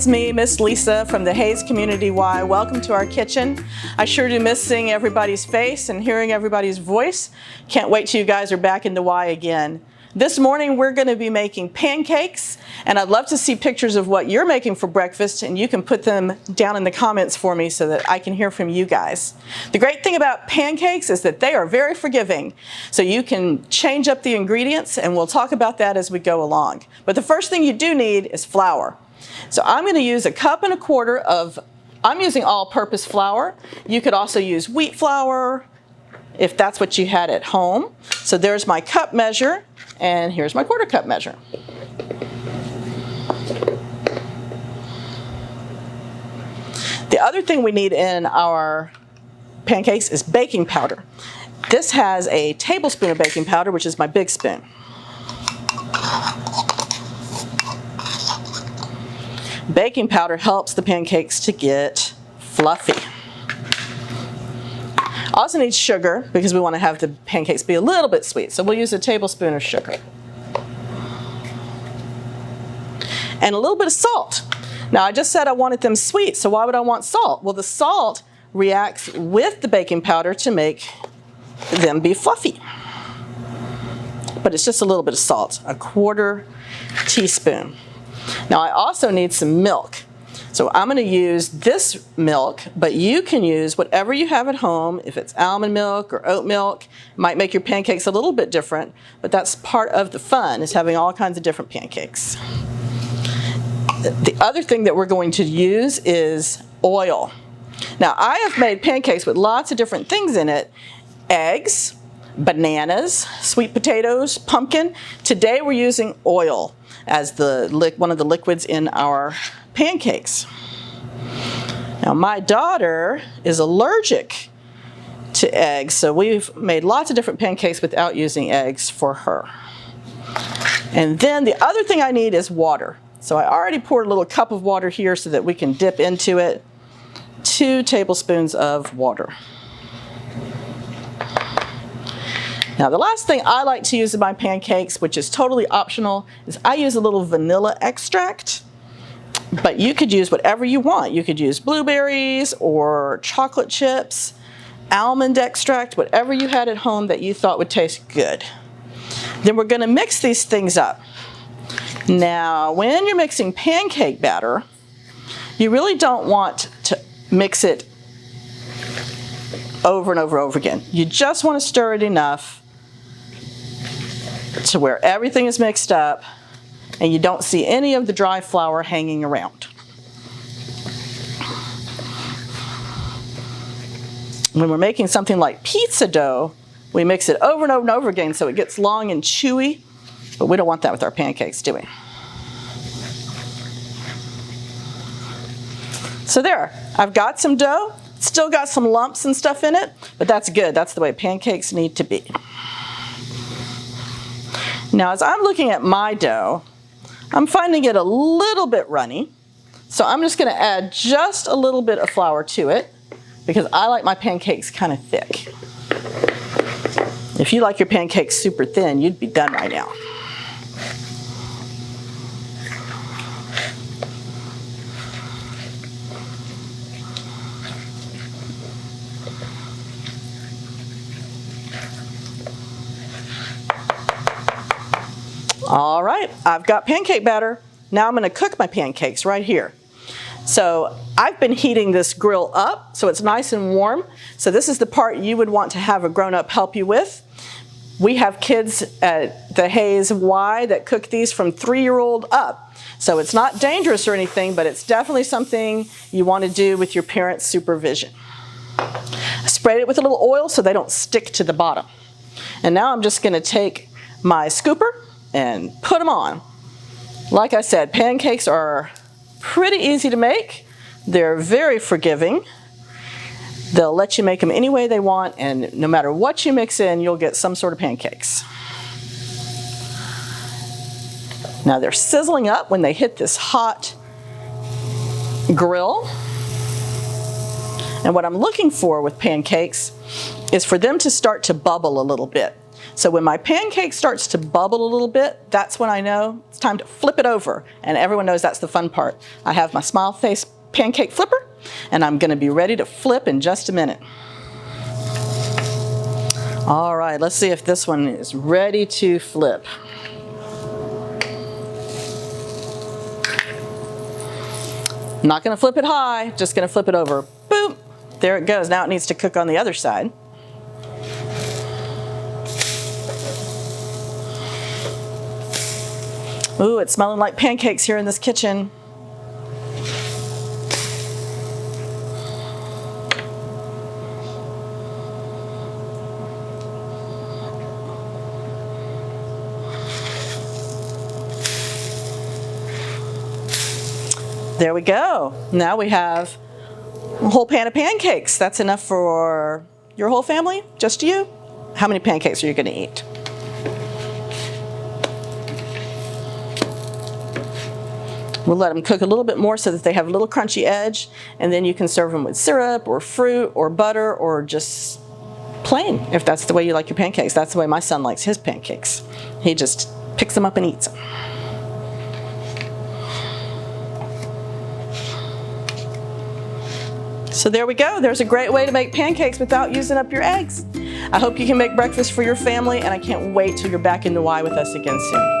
it's me, Miss Lisa from the Hays Community Y. Welcome to our kitchen. I sure do miss seeing everybody's face and hearing everybody's voice. Can't wait till you guys are back in the Y again. This morning we're going to be making pancakes, and I'd love to see pictures of what you're making for breakfast, and you can put them down in the comments for me so that I can hear from you guys. The great thing about pancakes is that they are very forgiving, so you can change up the ingredients, and we'll talk about that as we go along. But the first thing you do need is flour. So I'm going to use 1.25 cups of, I'm using all-purpose flour. You could also use wheat flour if that's what you had at home. So there's my cup measure. And here's my 1/4 cup measure. The other thing we need in our pancakes is baking powder. This has a tablespoon of baking powder, which is my big spoon. Baking powder helps the pancakes to get fluffy. Also need sugar because we want to have the pancakes be a little bit sweet. So we'll use a tablespoon of sugar. And a little bit of salt. Now I just said I wanted them sweet, so why would I want salt? Well, the salt reacts with the baking powder to make them be fluffy. But it's just a little bit of salt, 1/4 teaspoon. Now I also need some milk. So I'm going to use this milk, but you can use whatever you have at home. If it's almond milk or oat milk, it might make your pancakes a little bit different, but that's part of the fun, is having all kinds of different pancakes. The other thing that we're going to use is oil. Now I have made pancakes with lots of different things in it. Eggs, bananas, sweet potatoes, pumpkin. Today we're using oil as one of the liquids in our pancakes. Now my daughter is allergic to eggs, so we've made lots of different pancakes without using eggs for her. And then the other thing I need is water. So I already poured a little cup of water here so that we can dip into it. 2 tablespoons of water. Now the last thing I like to use in my pancakes, which is totally optional, is I use a little vanilla extract. But you could use whatever you want. You could use blueberries or chocolate chips, almond extract, whatever you had at home that you thought would taste good. Then we're going to mix these things up. Now, when you're mixing pancake batter, you really don't want to mix it over and over and over again. You just want to stir it enough to where everything is mixed up and you don't see any of the dry flour hanging around. When we're making something like pizza dough, we mix it over and over and over again so it gets long and chewy, but we don't want that with our pancakes, do we? So there, I've got some dough, still got some lumps and stuff in it, but that's good. That's the way pancakes need to be. Now, as I'm looking at my dough, I'm finding it a little bit runny, so I'm just going to add just a little bit of flour to it because I like my pancakes kind of thick. If you like your pancakes super thin, you'd be done right now. All right, I've got pancake batter. Now I'm going to cook my pancakes right here. So I've been heating this grill up so it's nice and warm. So this is the part you would want to have a grown-up help you with. We have kids at the Hays Y that cook these from 3-year-old up. So it's not dangerous or anything, but it's definitely something you want to do with your parents' supervision. I sprayed it with a little oil so they don't stick to the bottom. And now I'm just going to take my scooper and put them on. Like I said, pancakes are pretty easy to make. They're very forgiving. They'll let you make them any way they want, and no matter what you mix in, you'll get some sort of pancakes. Now they're sizzling up when they hit this hot grill. And what I'm looking for with pancakes is for them to start to bubble a little bit. So when my pancake starts to bubble a little bit, that's when I know it's time to flip it over. And everyone knows that's the fun part. I have my smile face pancake flipper, and I'm gonna be ready to flip in just a minute. All right, let's see if this one is ready to flip. I'm not gonna flip it high, just gonna flip it over. Boom, there it goes. Now it needs to cook on the other side. Ooh, it's smelling like pancakes here in this kitchen. There we go. Now we have a whole pan of pancakes. That's enough for your whole family? Just you? How many pancakes are you gonna eat? We'll let them cook a little bit more so that they have a little crunchy edge, and then you can serve them with syrup or fruit or butter or just plain, if that's the way you like your pancakes. That's the way my son likes his pancakes. He just picks them up and eats them. So there we go. There's a great way to make pancakes without using up your eggs. I hope you can make breakfast for your family, and I can't wait till you're back in the Y with us again soon.